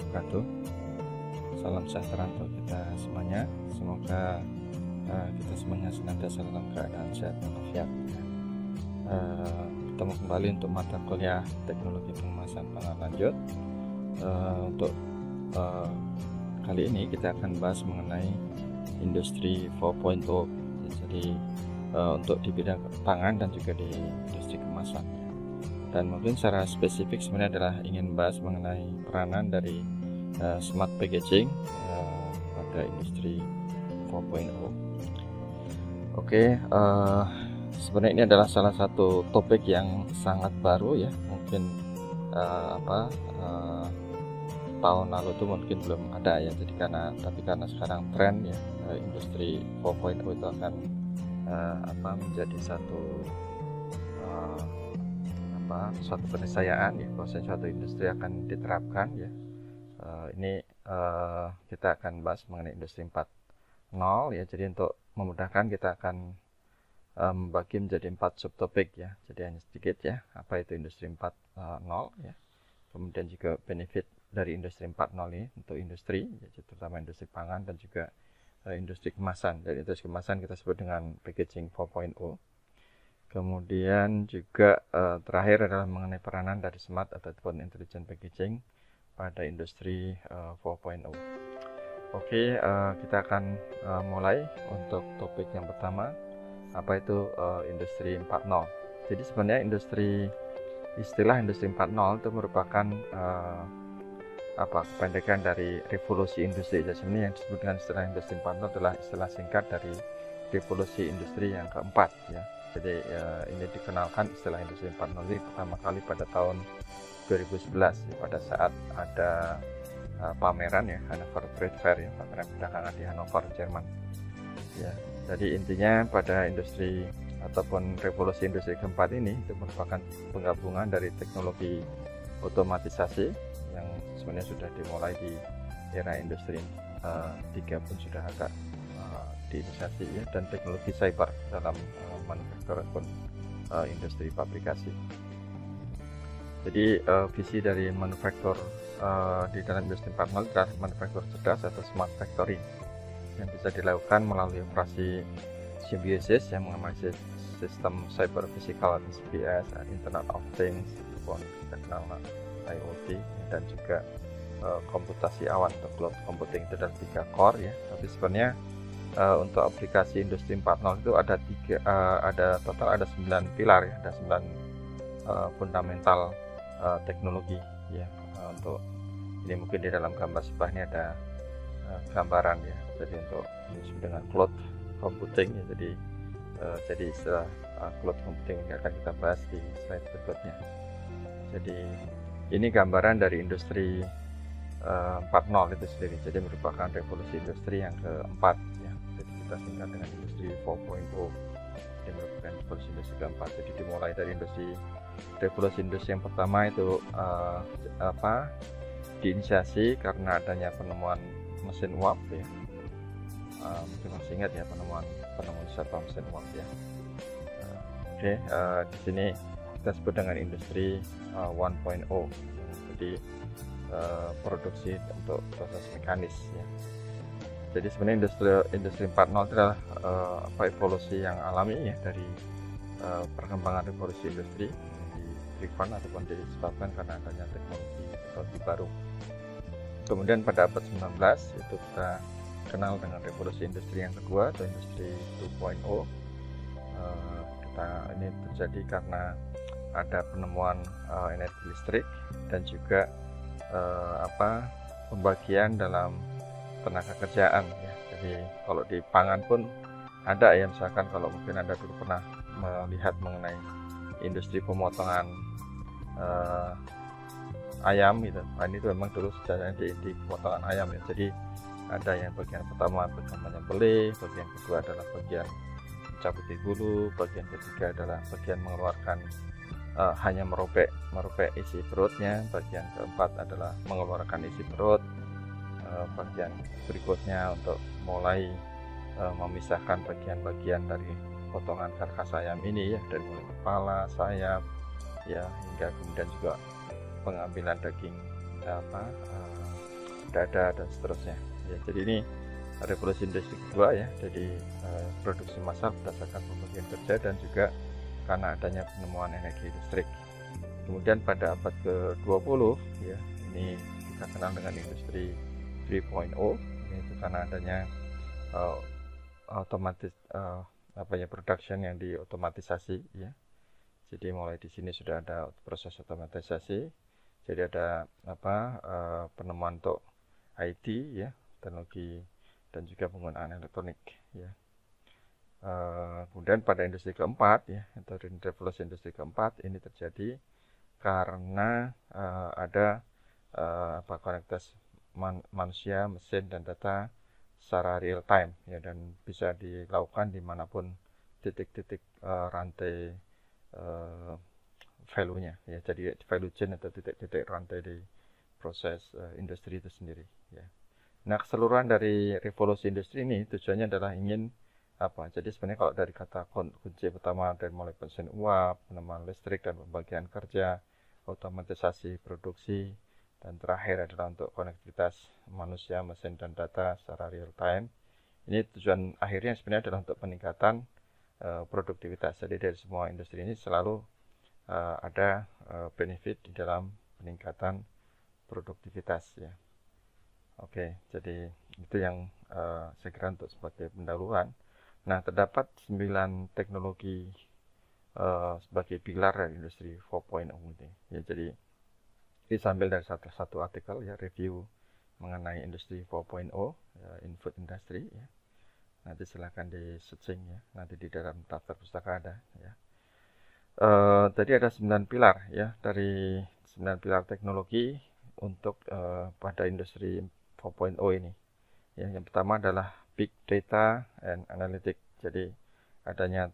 wabarakatuh. Salam sejahtera untuk kita semuanya. Semoga kita semuanya senantiasa dalam keadaan sehat walafiat. Bertemu kembali untuk mata kuliah Teknologi Pengemasan Pangan Lanjut. Untuk kali ini kita akan bahas mengenai Industri 4.0. Jadi untuk di bidang pangan dan juga di industri kemasan. Dan mungkin secara spesifik sebenarnya adalah ingin bahas mengenai peranan dari smart packaging pada industri 4.0. Oke, sebenarnya ini adalah salah satu topik yang sangat baru ya. Mungkin tahun lalu itu mungkin belum ada ya. Jadi karena sekarang tren ya, industri 4.0 itu akan menjadi suatu keniscayaan ya, bahwa suatu industri akan diterapkan ya. Kita akan bahas mengenai industri 4.0 ya. Jadi untuk memudahkan kita akan membagi menjadi 4 subtopik ya. Jadi hanya sedikit ya, apa itu industri 4.0 ya. Kemudian juga benefit dari industri 4.0 ini untuk industri ya, terutama industri pangan dan juga industri kemasan. Dari industri kemasan kita sebut dengan packaging 4.0. Kemudian juga terakhir adalah mengenai peranan dari smart ataupun intelligent packaging pada industri 4.0. Oke, kita akan mulai untuk topik yang pertama, apa itu industri 4.0. Jadi sebenarnya istilah industri 4.0 itu merupakan kependekan dari revolusi industri. Jadi sebenarnya yang disebut dengan istilah industri 4.0 adalah istilah singkat dari revolusi industri yang keempat ya. Jadi ini dikenalkan istilah industri 4.0 ini pertama kali pada tahun 2011 ya, pada saat ada pameran ya, Hannover Trade Fair ya, pameran perdagangan di Hannover, Jerman. Ya, jadi intinya pada industri ataupun revolusi industri keempat ini itu merupakan penggabungan dari teknologi otomatisasi yang sebenarnya sudah dimulai di era industri 3 pun sudah agak diinisiasi ya, dan teknologi cyber dalam manufaktur ataupun industri pabrikasi. Jadi visi dari manufaktur di dalam industri 4.0 adalah manufaktur cerdas atau smart factory yang bisa dilakukan melalui operasi simbiosis yang mengamati sistem cyber physical atau CPS, Internet of Things ataupun kita kenal IoT dan juga komputasi awan atau cloud computing. Itu ada 3 core ya, tapi sebenarnya untuk aplikasi industri 4.0 itu ada total 9 pilar ya, ada 9 fundamental teknologi ya. Untuk ini mungkin di dalam gambar sebelah ini ada gambaran ya. Jadi untuk disebut dengan cloud computing ya, jadi istilah cloud computing yang akan kita bahas di slide berikutnya. Jadi ini gambaran dari industri 4.0 itu sendiri. Jadi merupakan revolusi industri yang keempat ya. Jadi kita singkat dengan industri 4.0. Ini merupakan revolusi industri keempat. Jadi dimulai dari revolusi industri yang pertama itu diinisiasi karena adanya penemuan mesin uap ya. Mungkin masih ingat ya penemuan mesin uap ya. Di sini kita sebut dengan industri 1.0. Jadi produksi untuk proses mekanis ya. Jadi sebenarnya industri 4.0 itu adalah evolusi yang alami ya dari perkembangan revolusi industri driven ataupun disebabkan karena adanya teknologi baru. Kemudian pada abad 19 itu kita kenal dengan revolusi industri yang kedua atau industri 2.0. Ini terjadi karena ada penemuan energi listrik dan juga pembagian dalam tenaga kerjaan ya. Jadi kalau di pangan pun ada ya, misalkan kalau mungkin Anda dulu pernah melihat mengenai industri pemotongan ayam gitu. Nah, ini tuh memang dulu sejarahnya di pemotongan ayam ya. Jadi ada yang bagian pertama bagian menyembelih, bagian kedua adalah bagian mencabuti bulu, bagian ketiga adalah bagian mengeluarkan hanya merobek isi perutnya, bagian keempat adalah mengeluarkan isi perut, bagian berikutnya untuk mulai memisahkan bagian-bagian dari potongan karkas ayam ini ya, dari mulai kepala, sayap ya, hingga kemudian juga pengambilan daging data dan seterusnya. Ya, jadi ini revolusi industri kedua ya, jadi produksi massal berdasarkan pembagian kerja dan juga karena adanya penemuan energi listrik. Kemudian pada abad ke-20 ya, ini kita kenal dengan industri 3.0, yaitu karena adanya otomatis production yang diotomatisasi ya. Jadi mulai di sini sudah ada proses otomatisasi. Jadi ada penemuan untuk IT ya, teknologi dan juga penggunaan elektronik ya. Kemudian pada industri keempat ya, atau revolusi industri keempat ini terjadi karena ada konektivitas manusia, mesin dan data secara real time ya, dan bisa dilakukan dimanapun titik-titik rantai value-nya ya. Jadi value chain atau titik-titik rantai di proses industri itu sendiri ya. Nah, keseluruhan dari revolusi industri ini tujuannya adalah ingin jadi sebenarnya kalau dari kata kunci pertama dari mulai mesin uap, penemuan listrik dan pembagian kerja, otomatisasi produksi, dan terakhir adalah untuk konektivitas manusia, mesin dan data secara real time. Ini tujuan akhirnya sebenarnya adalah untuk peningkatan produktivitas. Jadi dari semua industri ini selalu ada benefit di dalam peningkatan produktivitas ya. Oke, jadi itu yang saya kira untuk sebagai pendahuluan. Nah, terdapat 9 teknologi sebagai pilar dari industri 4.0 ini. Ya, jadi ini sambil dari satu artikel ya, review mengenai industri 4.0 in food industry ya. Nanti silahkan di searching ya, nanti di dalam daftar pustaka ada ya. Tadi ada 9 pilar ya, dari 9 pilar teknologi untuk pada industri 4.0 ini ya. Yang pertama adalah big data and analytics. Jadi adanya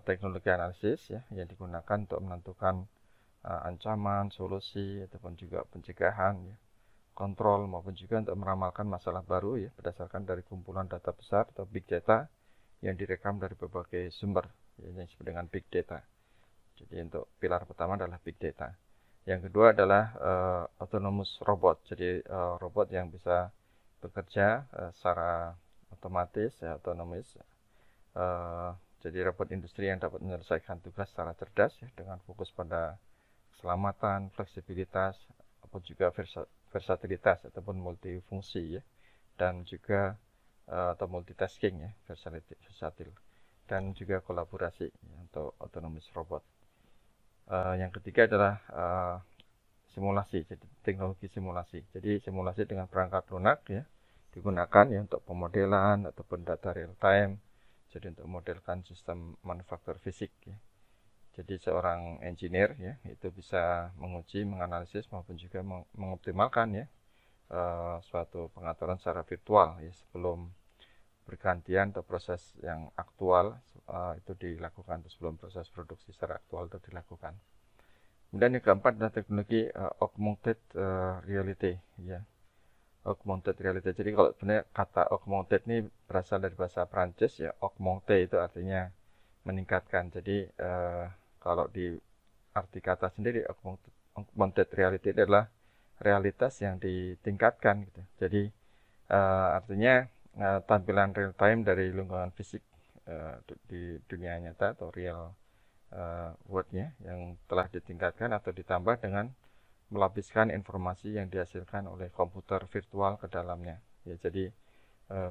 teknologi analisis ya, yang digunakan untuk menentukan ancaman, solusi ataupun juga pencegahan ya, kontrol maupun juga untuk meramalkan masalah baru ya, berdasarkan dari kumpulan data besar atau big data yang direkam dari berbagai sumber ya, yang disebut dengan big data. Jadi untuk pilar pertama adalah big data. Yang kedua adalah autonomous robot. Jadi robot yang bisa bekerja secara otomatis ya, otonomis. Jadi robot industri yang dapat menyelesaikan tugas secara cerdas ya, dengan fokus pada keselamatan, fleksibilitas, ataupun juga versatilitas ataupun multifungsi ya, dan juga atau multitasking ya, versatil, dan juga kolaborasi ya, untuk autonomous robot. Yang ketiga adalah simulasi, jadi teknologi simulasi. Jadi simulasi dengan perangkat lunak ya, digunakan ya untuk pemodelan ataupun data real time. Jadi untuk memodelkan sistem manufaktur fisik ya. Jadi seorang engineer ya itu bisa menguji, menganalisis maupun juga mengoptimalkan ya suatu pengaturan secara virtual ya, sebelum bergantian atau proses yang aktual itu dilakukan, sebelum proses produksi secara aktual itu dilakukan. Kemudian yang keempat adalah teknologi augmented reality ya. Augmented reality. Jadi kalau sebenarnya kata augmented ini berasal dari bahasa Prancis ya. Augmenter itu artinya meningkatkan. Jadi kalau di arti kata sendiri augmented reality adalah realitas yang ditingkatkan gitu. Jadi artinya tampilan real time dari lingkungan fisik di dunia nyata atau real world-nya yang telah ditingkatkan atau ditambah dengan melapiskan informasi yang dihasilkan oleh komputer virtual ke dalamnya. Ya, jadi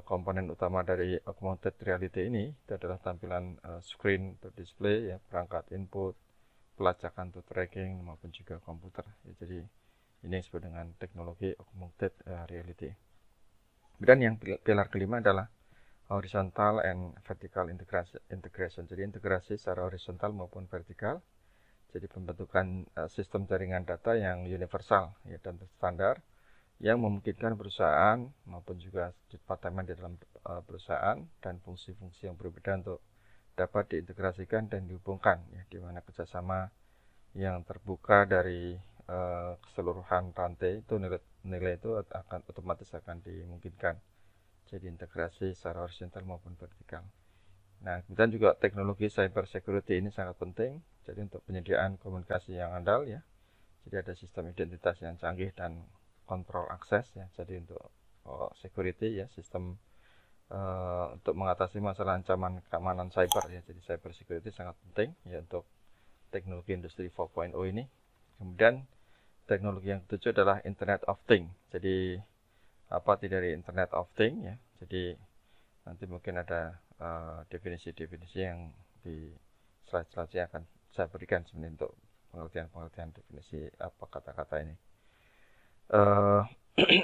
komponen utama dari augmented reality ini itu adalah tampilan screen atau display ya, perangkat input, pelacakan atau tracking maupun juga komputer. Ya, jadi ini yang disebut dengan teknologi augmented reality. Kemudian yang pilar kelima adalah horizontal and vertical integration. Jadi integrasi secara horizontal maupun vertikal. Jadi pembentukan sistem jaringan data yang universal ya, dan standar, yang memungkinkan perusahaan maupun juga departemen di dalam perusahaan dan fungsi-fungsi yang berbeda untuk dapat diintegrasikan dan dihubungkan ya, di mana kerjasama yang terbuka dari keseluruhan rantai itu nilai itu otomatis akan dimungkinkan. Jadi integrasi secara horizontal maupun vertikal. Nah, kemudian juga teknologi cyber security ini sangat penting. Jadi untuk penyediaan komunikasi yang andal ya. Jadi ada sistem identitas yang canggih dan kontrol akses ya, jadi untuk security ya, sistem untuk mengatasi masalah ancaman keamanan cyber ya, jadi cyber security sangat penting ya untuk teknologi industri 4.0 ini. Kemudian teknologi yang ketujuh adalah Internet of Things. Jadi apa arti dari Internet of Things ya, jadi nanti mungkin ada definisi-definisi yang di slide-slide akan saya berikan sebenarnya untuk pengertian definisi apa kata-kata ini.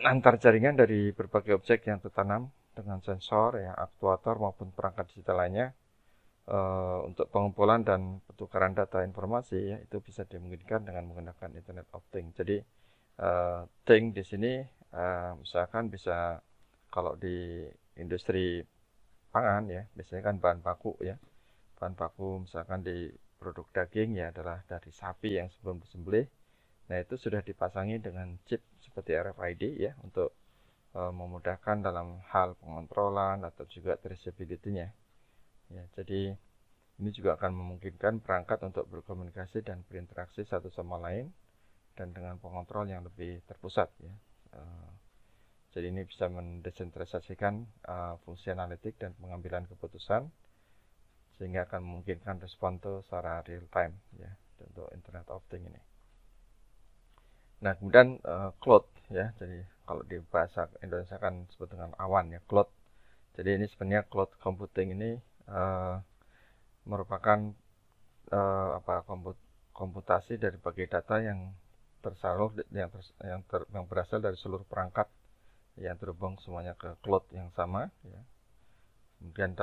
Antar jaringan dari berbagai objek yang tertanam dengan sensor, ya, aktuator maupun perangkat digital lainnya untuk pengumpulan dan pertukaran data informasi ya, itu bisa dimungkinkan dengan menggunakan Internet of Things. Jadi thing di sini misalkan bisa kalau di industri pangan ya, biasanya kan bahan baku ya. Bahan baku misalkan di produk daging ya adalah dari sapi yang sebelum disembelih. Nah, itu sudah dipasangi dengan chip seperti RFID ya untuk memudahkan dalam hal pengontrolan atau juga traceability-nya. Ya, jadi ini juga akan memungkinkan perangkat untuk berkomunikasi dan berinteraksi satu sama lain dan dengan pengontrol yang lebih terpusat ya. Jadi ini bisa mendesentralisasikan fungsi analitik dan pengambilan keputusan sehingga akan memungkinkan respon secara real time ya untuk Internet of Things ini. Nah, kemudian cloud ya, jadi kalau di bahasa Indonesia kan disebut dengan awan ya, cloud. Jadi ini sebenarnya cloud computing ini merupakan komputasi dari berbagai data yang tersalur yang berasal dari seluruh perangkat yang terhubung semuanya ke cloud yang sama ya. Kemudian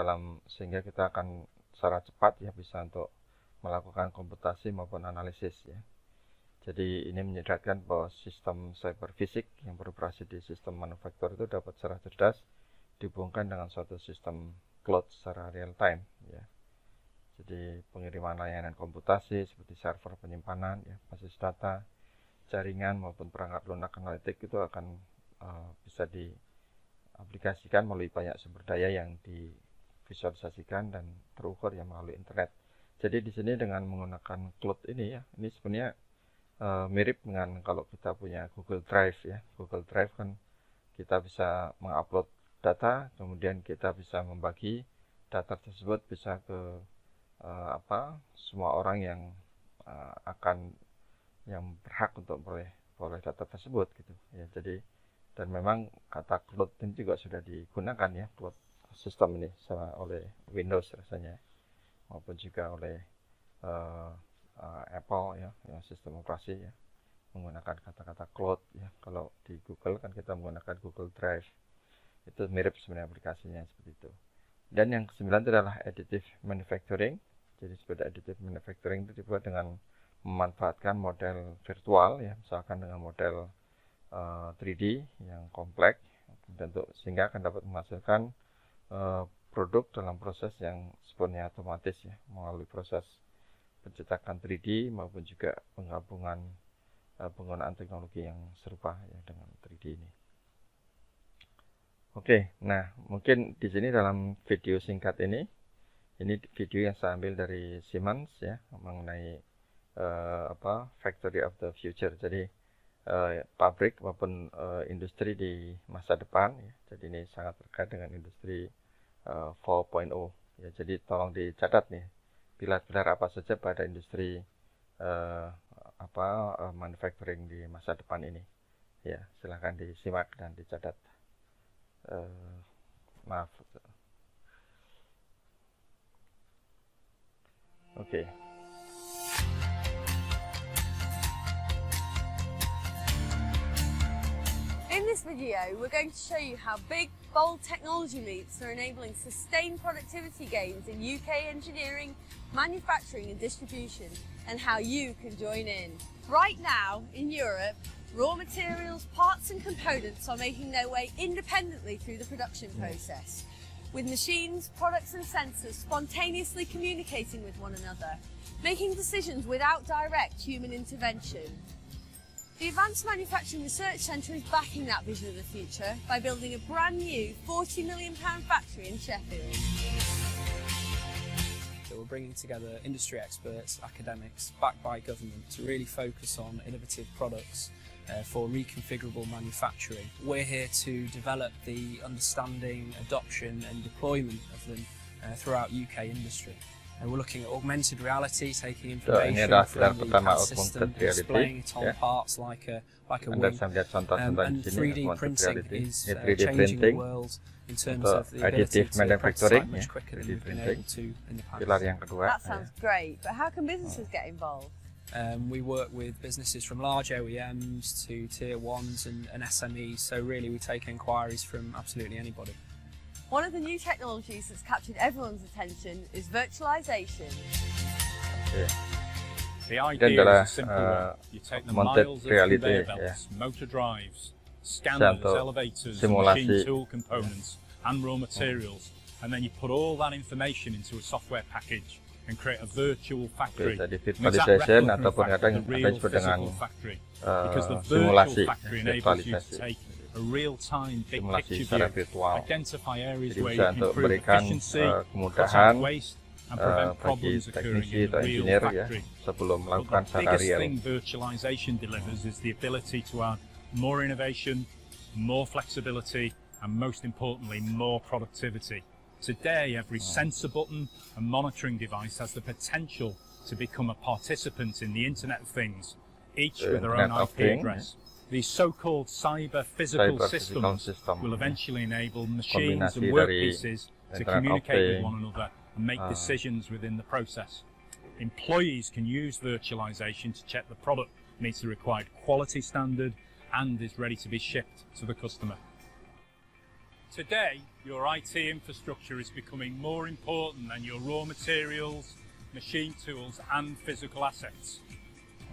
sehingga kita akan secara cepat ya bisa untuk melakukan komputasi maupun analisis ya. Jadi ini menyedarkan bahwa sistem cyber fisik yang beroperasi di sistem manufaktur itu dapat secara cerdas dihubungkan dengan suatu sistem cloud secara real time ya. Jadi pengiriman layanan komputasi seperti server penyimpanan ya, basis data, jaringan maupun perangkat lunak analitik itu akan bisa diaplikasikan melalui banyak sumber daya yang divisualisasikan dan terukur ya melalui internet. Jadi di sini dengan menggunakan cloud ini ya, ini sebenarnya mirip dengan kalau kita punya Google Drive ya. Google Drive kan kita bisa mengupload data, kemudian kita bisa membagi data tersebut bisa ke semua orang yang yang berhak untuk boleh data tersebut gitu ya. Jadi dan memang kata cloud ini juga sudah digunakan ya, cloud sistem ini oleh Windows rasanya maupun juga oleh Apple ya, yang sistem operasi ya menggunakan kata-kata cloud ya. Kalau di Google kan kita menggunakan Google Drive, itu mirip sebenarnya aplikasinya seperti itu. Dan yang ke-9 itu adalah additive manufacturing. Jadi seperti additive manufacturing itu dibuat dengan memanfaatkan model virtual ya, misalkan dengan model 3D yang kompleks sehingga akan dapat menghasilkan produk dalam proses yang sepenuhnya otomatis ya, melalui proses pencetakan 3D maupun juga penggabungan penggunaan teknologi yang serupa ya dengan 3D ini. Oke, nah mungkin di sini dalam video singkat ini video yang saya ambil dari Siemens ya mengenai Factory of the Future. Jadi pabrik maupun industri di masa depan ya. Jadi ini sangat terkait dengan industri 4.0 ya. Jadi tolong dicatat nih pilar-pilar apa saja pada industri manufacturing di masa depan ini ya. Silahkan disimak dan dicatat. Maaf. Oke. In this video, we're going to show you how big, bold technology leaps are enabling sustained productivity gains in UK engineering, manufacturing and distribution, and how you can join in. Right now, in Europe, raw materials, parts and components are making their way independently through the production process, with machines, products and sensors spontaneously communicating with one another, making decisions without direct human intervention. The Advanced Manufacturing Research Centre is backing that vision of the future by building a brand new £40 million factory in Sheffield. So we're bringing together industry experts, academics, backed by government to really focus on innovative products for reconfigurable manufacturing. We're here to develop the understanding, adoption and deployment of them throughout UK industry. And we're looking at augmented reality, taking information from the CAD system, displaying it on parts like a wing, and 3D printing is changing the world in terms of the ability to prototype much quicker than we've been able to in the past. That sounds great, but how can businesses get involved? We work with businesses from large OEMs to tier 1s and SMEs, so really we take inquiries from absolutely anybody. One of the new technologies that's captured everyone's attention is virtualization. The idea is a simple one. You take the miles of conveyor belts, motor drives, scanners, elevators, machine tool components and raw materials, and then you put all that information into a software package and create a virtual factory. Jadi virtualization ataupun kadang ada disebut dengan simulasi virtualisasi. A real-time big simulasi picture secara view, virtual. identify areas Jadi where bisa you can untuk improve memberikan efficiency, cut kemudahan out waste, and prevent bagi problems occurring teknisi in atau a real engineer ya factory. sebelum But melakukan the secara biggest real. thing virtualization delivers is the ability to add more innovation, more flexibility, and most importantly, more productivity. Today, every sensor button and monitoring device has the potential to become a participant in the Internet of Things, each with their own IP address. These so-called cyber-physical systems will eventually enable machines and workpieces to communicate with one another and make decisions within the process. Employees can use virtualization to check the product meets the required quality standard and is ready to be shipped to the customer. Today, your IT infrastructure is becoming more important than your raw materials, machine tools and physical assets.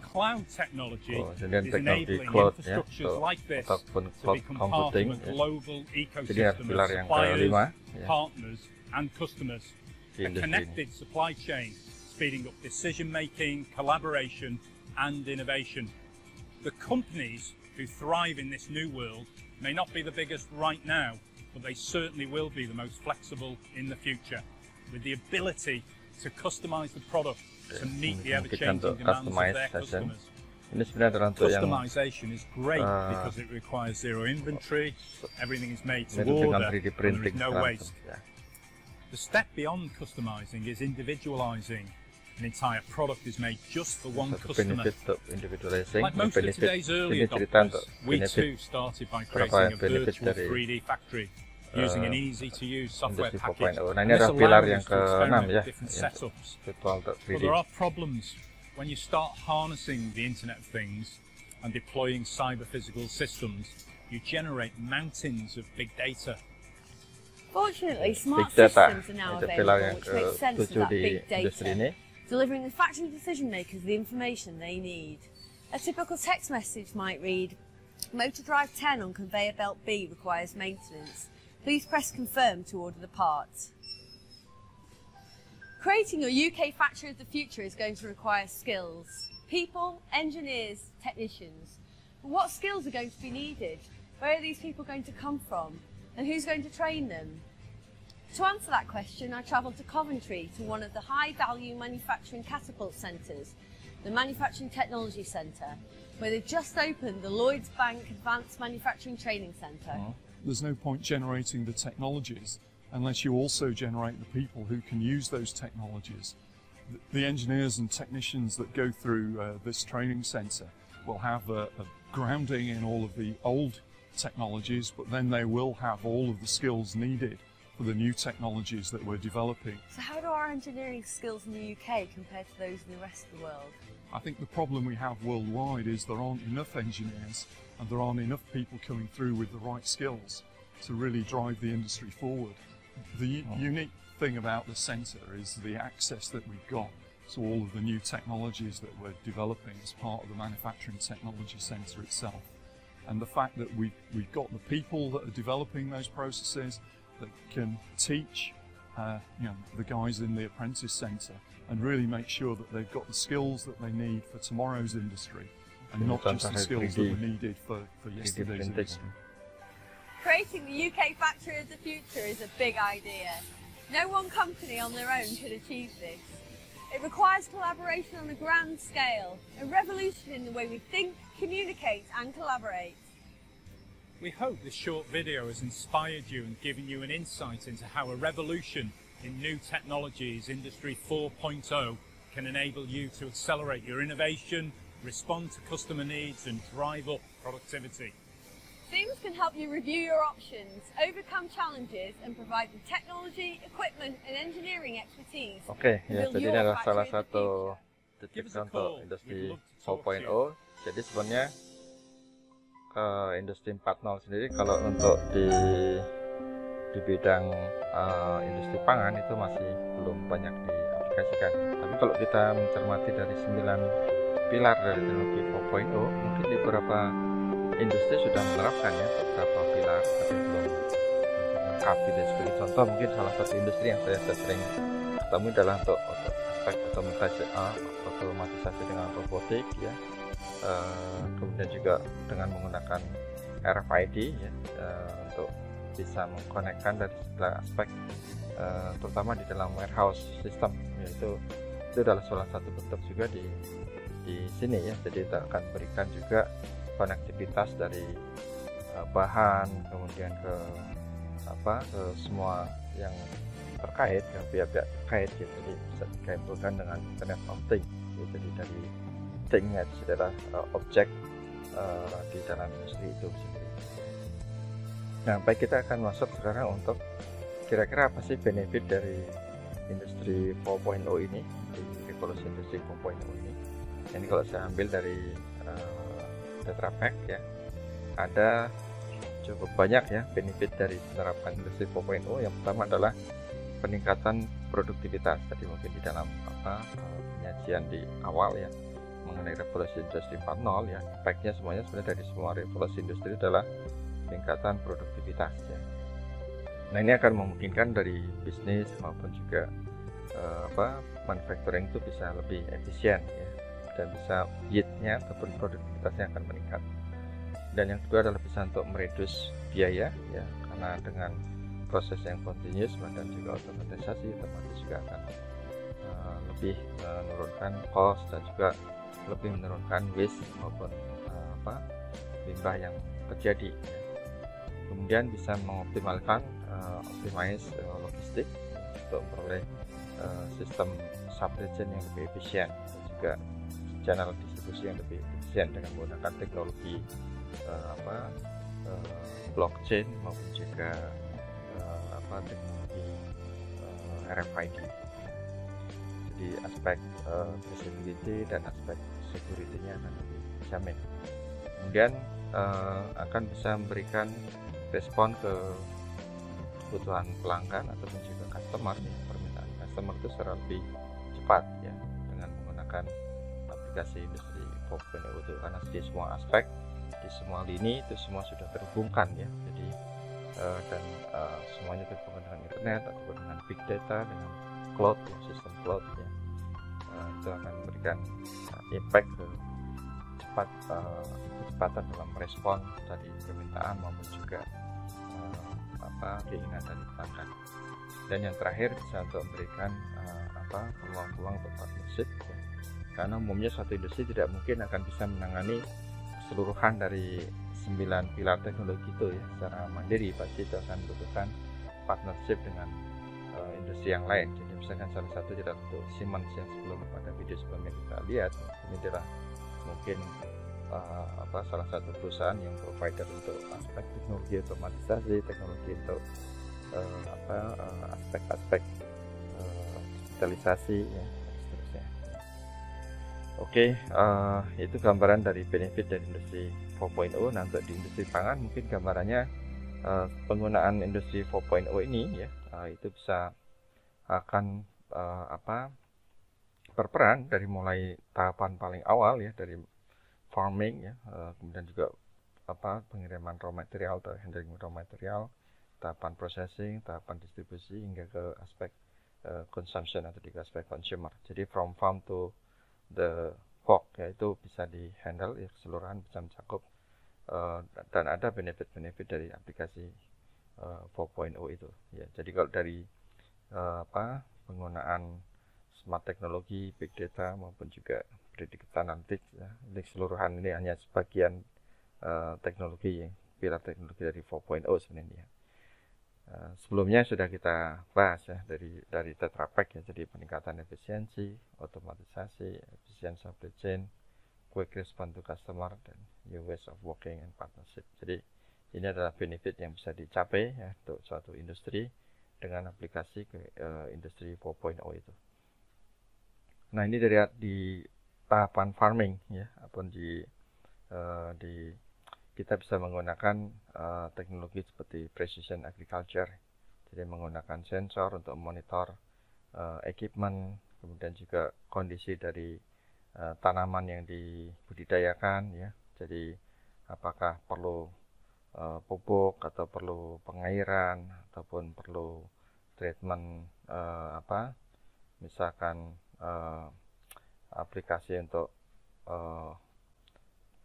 Cloud technology is enabling infrastructures like this to become part of a global ecosystem of suppliers, partners and customers. A connected supply chain, speeding up decision-making, collaboration and innovation. The companies who thrive in this new world may not be the biggest right now, but they certainly will be the most flexible in the future, with the ability to customize the product to meet the ever-changing demands of their customers. Customization is great because it requires zero inventory, everything is made to order, and there is no waste. The step beyond customizing is individualizing. An entire product is made just for one customer. Like most of today's early adopters, we too started by creating a virtual 3D factory using an easy-to-use software package. And this allows us to experiment with different setups. But there are problems when you start harnessing the Internet of Things and deploying cyber-physical systems. You generate mountains of big data. Fortunately, smart systems are now available, which makes sense of that big data, delivering the factory decision makers the information they need. A typical text message might read, "Motor drive 10 on conveyor belt B requires maintenance. Please press confirm to order the part." Creating a UK factory of the future is going to require skills. People, engineers, technicians. But what skills are going to be needed? Where are these people going to come from? And who's going to train them? To answer that question, I travelled to Coventry to one of the high-value manufacturing catapult centres, the Manufacturing Technology Centre, where they've just opened the Lloyds Bank Advanced Manufacturing Training Centre. There's no point generating the technologies unless you also generate the people who can use those technologies. The engineers and technicians that go through this training centre will have a grounding in all of the old technologies, but then they will have all of the skills needed for the new technologies that we're developing. So how do our engineering skills in the UK compare to those in the rest of the world? I think the problem we have worldwide is there aren't enough engineers and there aren't enough people coming through with the right skills to really drive the industry forward. The unique thing about the centre is the access that we've got to all of the new technologies that we're developing as part of the Manufacturing Technology Centre itself. And the fact that we've got the people that are developing those processes that can teach the guys in the Apprentice Centre and really make sure that they've got the skills that they need for tomorrow's industry and not just the skills that were needed for yesterday's industry. Creating the UK factory of the future is a big idea. No one company on their own could achieve this. It requires collaboration on a grand scale, a revolution in the way we think, communicate and collaborate. We hope this short video has inspired you and given you an insight into how a revolution in new technologies, Industry 4.0, can enable you to accelerate your innovation, respond to customer needs and drive up productivity. Sims can help you review your options, overcome challenges and provide the technology, equipment and engineering expertise. Oke, to ya build jadi your ini adalah factory salah in the satu future. titik Give us a untuk call. industri We'd love to talk to 4.0. Jadi sebenarnya industri 4.0 sendiri kalau untuk di bidang industri pangan itu masih belum banyak diaplikasikan. Tapi kalau kita mencermati dari 9 pilar dari teknologi 4.0, mungkin di beberapa industri sudah menerapkan ya beberapa pilar, tapi belum lengkap gitu. Sebagai contoh, mungkin salah satu industri yang saya sering ketemu adalah untuk aspek otomatisasi dengan robotik ya. Kemudian juga dengan menggunakan RFID ya, untuk bisa mengkonekkan dari segala aspek, terutama di dalam warehouse system, yaitu itu adalah salah satu bentuk juga di sini ya. Jadi kita akan berikan juga konektivitas dari bahan, kemudian ke semua yang terkait, ke pihak-pihak terkait gitu. Jadi bisa dikaitkan dengan Internet of Things ya. Jadi dari thing itu adalah objek di dalam industri itu sendiri. Nah, baik, kita akan masuk sekarang untuk kira-kira apa sih benefit dari industri 4.0 ini, di revolusi industri 4.0 ini. Ini kalau saya ambil dari Tetra Pak ya, ada cukup banyak ya benefit dari penerapan industri 4.0. Yang pertama adalah peningkatan produktivitas. Tadi mungkin di dalam penyajian di awal ya mengenai revolusi industri 4.0 ya, impactnya semuanya sebenarnya dari semua revolusi industri adalah peningkatan produktivitas ya. Nah, ini akan memungkinkan dari bisnis maupun juga manufacturing itu bisa lebih efisien ya, dan bisa yield-nya ataupun produktivitasnya akan meningkat. Dan yang kedua adalah bisa untuk mereduce biaya ya, karena dengan proses yang continuous dan juga otomatisasi, otomatis juga akan lebih menurunkan cost dan juga lebih menurunkan waste maupun limbah yang terjadi ya. Kemudian bisa mengoptimalkan optimize logistik untuk memperoleh sistem supply chain yang lebih efisien dan juga channel distribusi yang lebih efisien dengan menggunakan teknologi blockchain maupun juga teknologi RFID. Jadi aspek traceability dan aspek security-nya akan lebih dijamin. Kemudian akan bisa memberikan respon ke kebutuhan pelanggan ataupun juga customer ya, permintaan customer itu secara lebih cepat ya, dengan menggunakan aplikasi industri 4.0 itu, karena di semua aspek, di semua lini itu semua sudah terhubungkan ya. Jadi dan semuanya terhubung dengan internet ataupun dengan big data, dengan cloud ya, sistem cloud ya. Itu akan memberikan impact ke kecepatan dalam merespon tadi permintaan maupun juga keinginan dari pelanggan. Dan yang terakhir bisa untuk memberikan peluang-peluang untuk partnership ya. Karena umumnya suatu industri tidak mungkin akan bisa menangani keseluruhan dari 9 pilar teknologi itu ya secara mandiri, pasti itu akan membutuhkan partnership dengan industri yang lain. Jadi misalkan salah satu adalah untuk Siemens yang sebelum pada video sebelumnya kita lihat, ini adalah mungkin salah satu perusahaan yang provider untuk aspek teknologi otomatisasi, teknologi untuk aspek-aspek digitalisasi ya, seterusnya. Oke, itu gambaran dari benefit dari industri 4.0. Nah, untuk di industri pangan mungkin gambarannya penggunaan industri 4.0 ini ya, itu bisa akan berperan dari mulai tahapan paling awal ya, dari farming ya, kemudian juga pengiriman raw material atau handling raw material, tahapan processing, tahapan distribusi hingga ke aspek consumption atau di aspek consumer. Jadi from farm to the fork ya, itu bisa di handle ya, keseluruhan bisa mencakup dan ada benefit-benefit dari aplikasi 4.0 itu ya. Jadi kalau dari penggunaan smart teknologi, big data maupun juga predictive analytics ya. Ini keseluruhan ini hanya sebagian teknologi, pilar teknologi dari 4.0 sebenarnya. Sebelumnya sudah kita bahas ya dari Tetra Pak ya, jadi peningkatan efisiensi, otomatisasi, efisiensi supply chain, quick response to customer, dan new ways of working and partnership. Jadi ini adalah benefit yang bisa dicapai ya untuk suatu industri dengan aplikasi ke industri 4.0 itu. Nah, ini di tahapan farming ya, ataupun kita bisa menggunakan teknologi seperti precision agriculture. Jadi menggunakan sensor untuk monitor equipment, kemudian juga kondisi dari tanaman yang dibudidayakan ya. Jadi apakah perlu pupuk atau perlu pengairan ataupun perlu treatment misalkan aplikasi untuk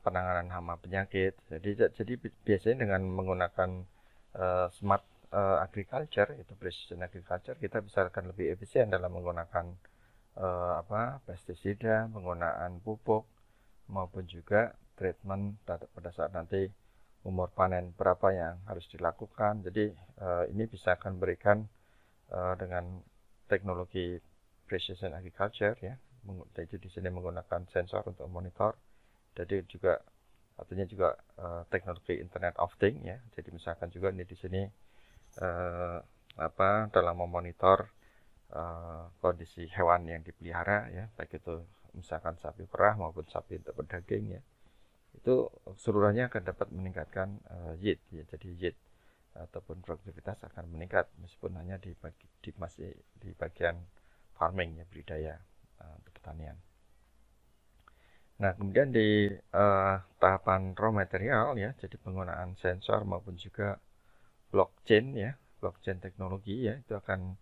penanganan hama penyakit. Jadi biasanya dengan menggunakan smart agriculture, itu precision agriculture, kita bisa akan lebih efisien dalam menggunakan pestisida, penggunaan pupuk maupun juga treatment pada saat nanti umur panen berapa yang harus dilakukan. Jadi ini bisa akan berikan dengan teknologi precision agriculture ya. Jadi di sini menggunakan sensor untuk monitor. Jadi juga artinya juga teknologi Internet of Things ya. Jadi misalkan juga ini di sini dalam memonitor kondisi hewan yang dipelihara ya, baik itu misalkan sapi perah maupun sapi untuk berdaging ya. Itu seluruhnya akan dapat meningkatkan yield ya. Jadi yield ataupun produktivitas akan meningkat meskipun hanya masih di bagian farming ya, budidaya untuk pertanian. Nah, kemudian di tahapan raw material ya, jadi penggunaan sensor maupun juga blockchain ya, blockchain teknologi ya, itu akan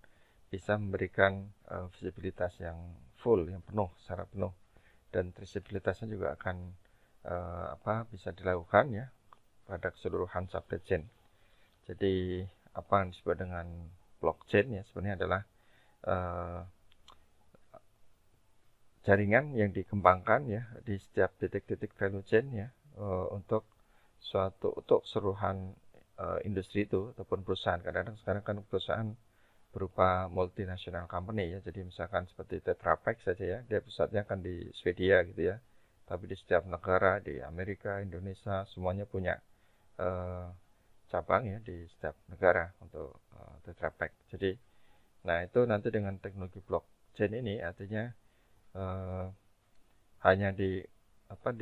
bisa memberikan visibilitas yang full, yang penuh, secara penuh, dan traceabilitasnya juga akan bisa dilakukan ya pada keseluruhan supply chain. Jadi apa yang disebut dengan blockchain ya sebenarnya adalah jaringan yang dikembangkan ya di setiap titik-titik value chain ya untuk keseluruhan industri itu ataupun perusahaan. Kadang-kadang sekarang kan perusahaan berupa multinational company ya. Jadi misalkan seperti Tetra Pak saja ya, dia pusatnya kan di Swedia gitu ya. Tapi di setiap negara, di Amerika, Indonesia, semuanya punya cabang ya di setiap negara untuk Tetra Pak. Jadi, nah itu nanti dengan teknologi blockchain ini artinya hanya di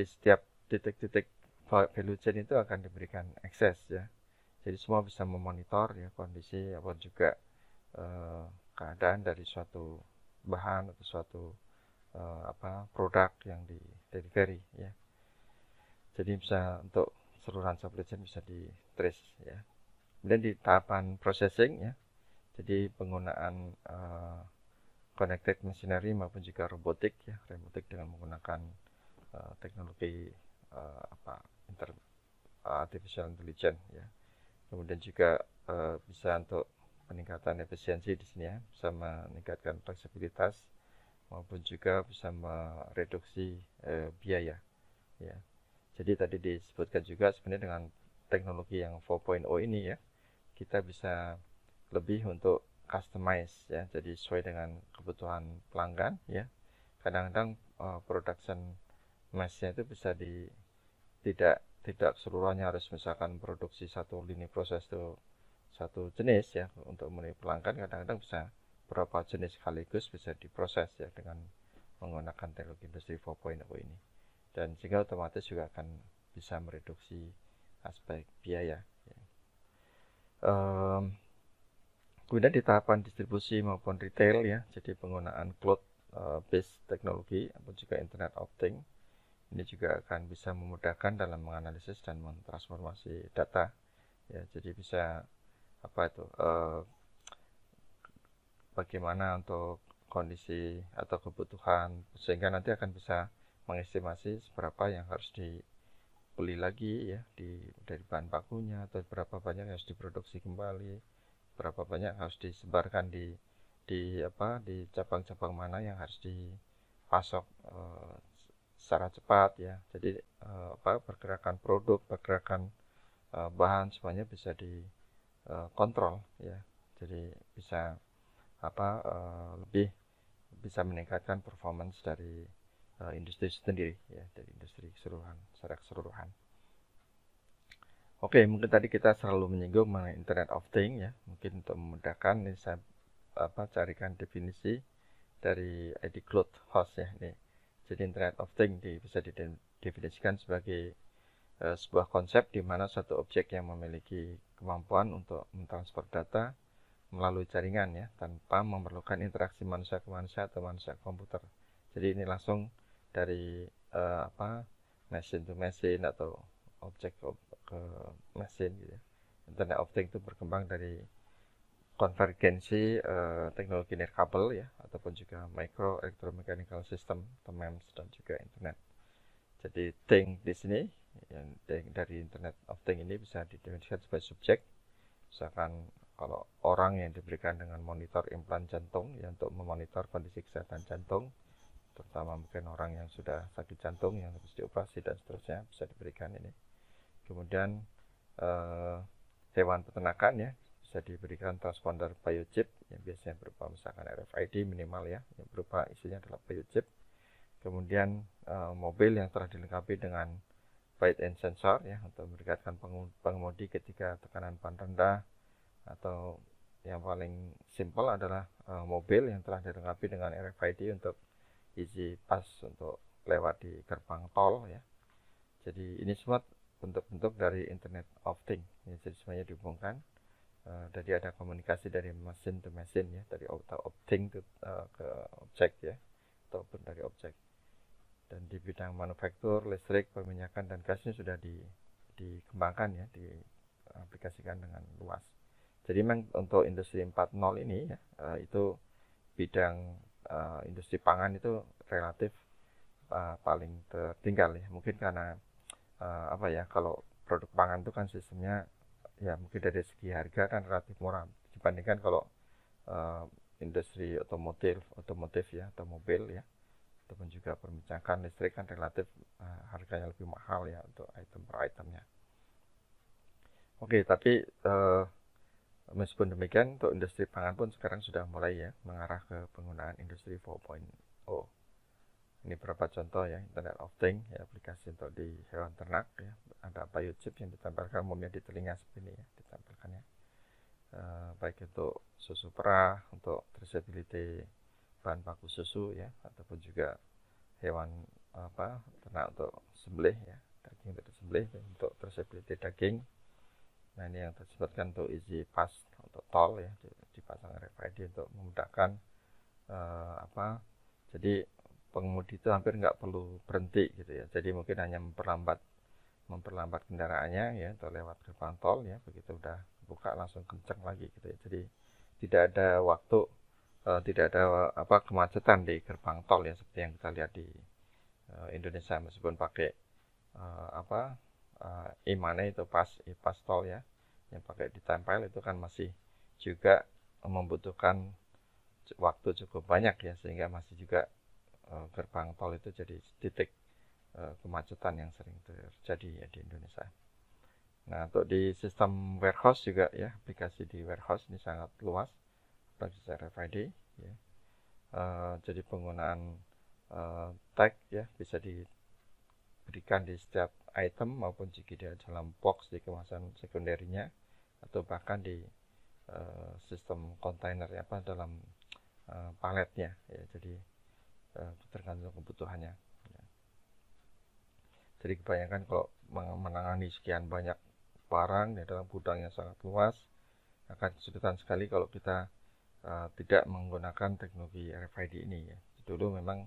setiap titik-titik value chain itu akan diberikan akses ya. Jadi semua bisa memonitor ya kondisi apa juga keadaan dari suatu bahan atau suatu produk yang di delivery ya. Jadi bisa untuk seluruhan supply chain bisa di trace ya. Kemudian di tahapan processing ya. Jadi penggunaan connected machinery maupun juga robotik ya, robotik dengan menggunakan teknologi artificial intelligence ya. Kemudian juga bisa untuk peningkatan efisiensi di sini ya, bisa meningkatkan fleksibilitas maupun juga bisa mereduksi biaya ya. Jadi tadi disebutkan juga sebenarnya dengan teknologi yang 4.0 ini ya, kita bisa lebih untuk customize ya, jadi sesuai dengan kebutuhan pelanggan ya. Kadang-kadang production mass-nya itu bisa tidak seluruhnya harus misalkan produksi satu lini proses itu satu jenis ya untuk memenuhi pelanggan. Kadang-kadang bisa beberapa jenis sekaligus bisa diproses ya dengan menggunakan teknologi industri 4.0 ini, dan sehingga otomatis juga akan bisa mereduksi aspek biaya ya. Kemudian di tahapan distribusi maupun retail ya, jadi penggunaan cloud based teknologi ataupun juga Internet of Things ini juga akan bisa memudahkan dalam menganalisis dan mentransformasi data ya. Jadi bisa bagaimana untuk kondisi atau kebutuhan, sehingga nanti akan bisa mengestimasi seberapa yang harus dibeli lagi ya dari bahan bakunya, atau berapa banyak yang harus diproduksi kembali, berapa banyak harus disebarkan di cabang-cabang mana yang harus dipasok secara cepat ya. Jadi pergerakan produk, pergerakan bahan semuanya bisa dikontrol ya. Jadi bisa lebih bisa meningkatkan performance dari industri sendiri ya, dari industri secara keseluruhan. Oke, mungkin tadi kita selalu menyinggung mengenai Internet of Things ya. Mungkin untuk memudahkan ini saya carikan definisi dari ID Cloud Host ya ini. Jadi Internet of Things bisa didefinisikan sebagai sebuah konsep di mana suatu objek yang memiliki kemampuan untuk mentransfer data melalui jaringan ya, tanpa memerlukan interaksi manusia ke manusia atau manusia ke komputer. Jadi ini langsung dari machine to machine atau objek ke mesin gitu ya. Internet of Things itu berkembang dari konvergensi teknologi nirkabel ya, ataupun juga micro electromechanical system atau MEMS dan juga internet. Jadi thing di sini yang dari Internet of Things ini bisa didefinisikan sebagai subjek. Misalkan kalau orang yang diberikan dengan monitor implan jantung ya, untuk memonitor kondisi kesehatan jantung, terutama mungkin orang yang sudah sakit jantung yang harus dioperasi dan seterusnya, bisa diberikan ini. Kemudian hewan peternakan ya, bisa diberikan transponder biochip yang biasanya berupa misalkan RFID minimal ya, yang berupa isinya adalah biochip. Kemudian mobil yang telah dilengkapi dengan built-in sensor ya, untuk memberikan pengemudi ketika tekanan ban rendah, atau yang paling simpel adalah mobil yang telah dilengkapi dengan RFID untuk easy pass untuk lewat di gerbang tol ya. Jadi ini semua bentuk-bentuk dari Internet of Things ya, jadi semuanya dihubungkan. Jadi ada komunikasi dari mesin to mesin ya, dari thing ke objek ya, ataupun dari objek. Dan di bidang manufaktur, listrik, perminyakan dan gas ini sudah dikembangkan ya, diaplikasikan dengan luas. Jadi memang untuk industri 4.0 ini ya, itu bidang industri pangan itu relatif paling tertinggal ya. Mungkin karena kalau produk pangan itu kan sistemnya ya mungkin dari segi harga kan relatif murah dibandingkan kalau industri otomotif ya, atau mobil ya, ataupun juga perminyakan listrik kan relatif harganya lebih mahal ya untuk item per itemnya. Oke, tapi meskipun demikian, untuk industri pangan pun sekarang sudah mulai ya mengarah ke penggunaan industri 4.0. Ini beberapa contoh ya, Internet of Things ya, aplikasi untuk di hewan ternak ya. Ada biochip yang ditempelkan umumnya di telinga seperti ini ya, ditempelkannya. Baik untuk susu perah, untuk traceability bahan baku susu ya, ataupun juga hewan ternak untuk sembelih ya, daging untuk disembelih, untuk traceability daging. Nah ini yang disebutkan untuk easy pass untuk tol ya, dipasang RFID untuk memudahkan jadi pengemudi itu hampir nggak perlu berhenti gitu ya. Jadi mungkin hanya memperlambat kendaraannya ya, untuk lewat gerbang tol ya, begitu udah buka langsung kencang lagi gitu ya. Jadi tidak ada waktu, tidak ada kemacetan di gerbang tol ya, seperti yang kita lihat di Indonesia, meskipun pakai e-money itu pas tol ya, yang pakai ditempel itu kan masih juga membutuhkan waktu cukup banyak ya, sehingga masih juga gerbang tol itu jadi titik kemacetan yang sering terjadi ya di Indonesia. Nah, untuk di sistem warehouse juga ya, aplikasi di warehouse ini sangat luas, basis RFID ya. Jadi penggunaan tag ya bisa diberikan di setiap item maupun jika dia dalam box di kemasan sekunderinya, atau bahkan di sistem kontainer ya, dalam paletnya ya. Jadi tergantung kebutuhannya ya. Jadi kebanyakan kalau menangani sekian banyak barang ya, dalam gudang yang sangat luas, akan kesulitan sekali kalau kita tidak menggunakan teknologi RFID ini ya. Dulu memang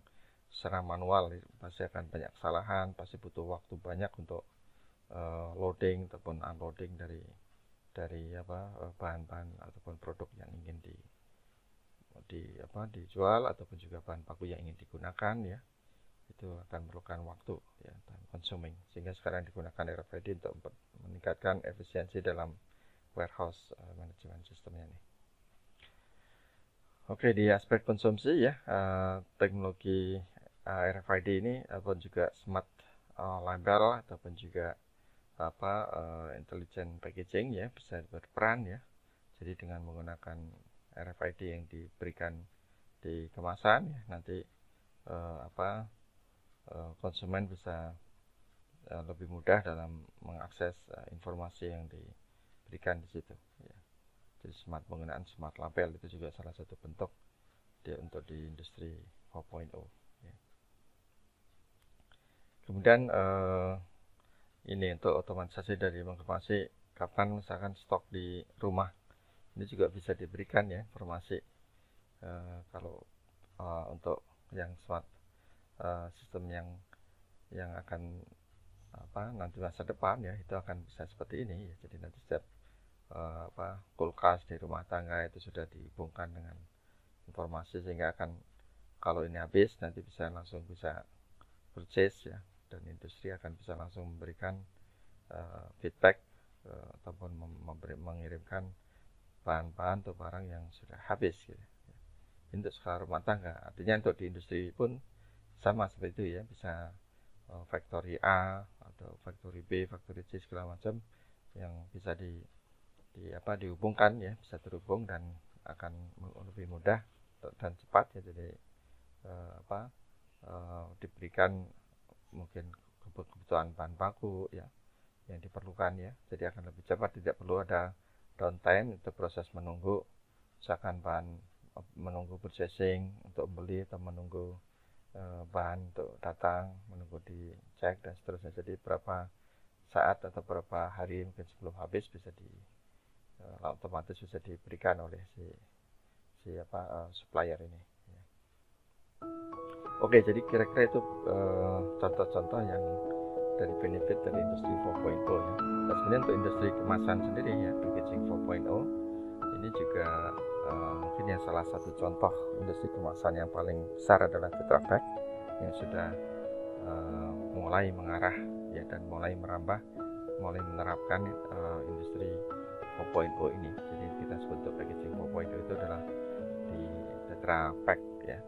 secara manual pasti akan banyak kesalahan, pasti butuh waktu banyak untuk loading ataupun unloading dari bahan-bahan ataupun produk yang ingin dijual, ataupun juga bahan baku yang ingin digunakan ya. Itu akan memerlukan waktu ya, dan consuming, sehingga sekarang digunakan RFID untuk meningkatkan efisiensi dalam warehouse management sistemnya nih. Oke, di aspek konsumsi ya, teknologi RFID ini ataupun juga smart label ataupun juga intelligent packaging ya bisa berperan ya. Jadi dengan menggunakan RFID yang diberikan di kemasan ya, nanti konsumen bisa lebih mudah dalam mengakses informasi yang diberikan di situ ya. Jadi penggunaan smart label itu juga salah satu bentuk untuk di industri 4.0 ya. Kemudian ini untuk otomatisasi dari informasi kapan misalkan stok di rumah, ini juga bisa diberikan ya informasi kalau untuk yang smart sistem yang akan nanti masa depan ya, itu akan bisa seperti ini ya. Jadi nanti setiap kulkas di rumah tangga itu sudah dihubungkan dengan informasi, sehingga akan kalau ini habis nanti langsung bisa purchase ya, dan industri akan bisa langsung memberikan feedback ataupun mengirimkan bahan-bahan atau barang yang sudah habis gitu. Untuk skala rumah tangga, artinya untuk di industri pun sama seperti itu ya, bisa factory A atau factory B, factory C segala macam yang bisa dihubungkan ya, bisa terhubung dan akan lebih mudah dan cepat ya. Jadi diberikan mungkin kebutuhan bahan baku ya yang diperlukan ya, jadi akan lebih cepat, tidak perlu ada downtime untuk proses menunggu, misalkan menunggu processing untuk beli atau menunggu bahan untuk datang, menunggu dicek dan seterusnya. Jadi berapa saat atau berapa hari mungkin sebelum habis bisa otomatis bisa diberikan oleh si supplier ini ya. Oke, jadi kira-kira itu contoh-contoh yang dari benefit dari industri 4.0 ya. Nah, sebenarnya untuk industri kemasan sendiri ya, packaging 4.0 ini juga mungkin yang salah satu contoh industri kemasan yang paling besar adalah Tetra Pak yang sudah mulai mengarah ya dan mulai merambah, mulai menerapkan industri 4.0 ini. Jadi kita sebut untuk packaging 4.0 itu adalah di Tetra Pak ya.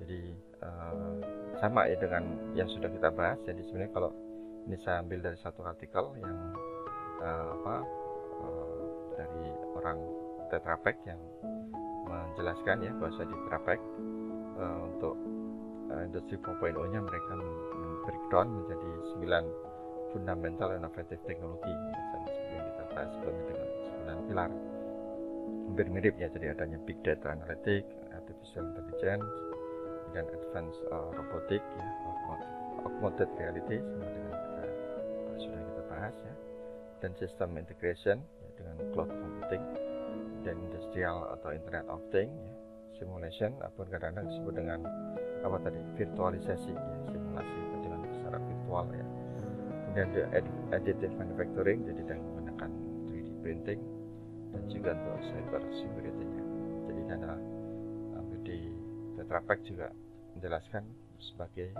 Jadi sama ya dengan yang sudah kita bahas. Jadi sebenarnya kalau ini saya ambil dari satu artikel yang dari orang Tetra Pak yang menjelaskan ya bahwa di Tetra Pak untuk industri 4.0-nya mereka breakdown menjadi 9 fundamental innovative teknologi ya, seperti yang kita bahas sebelumnya dengan 9 pilar. Hampir mirip ya, jadi adanya big data analytic, artificial intelligence, dan advanced robotic ya, augmented reality sama dengan sudah kita bahas ya, dan system integration ya, dengan cloud computing, dan industrial atau internet of things ya, simulation ataupun kadang-kadang disebut dengan virtualisasi ya, simulasi dengan secara virtual ya. Kemudian additive manufacturing, jadi dengan menggunakan 3D printing, dan juga untuk cyber security-nya. Jadi adalah di Tetra Pak juga menjelaskan sebagai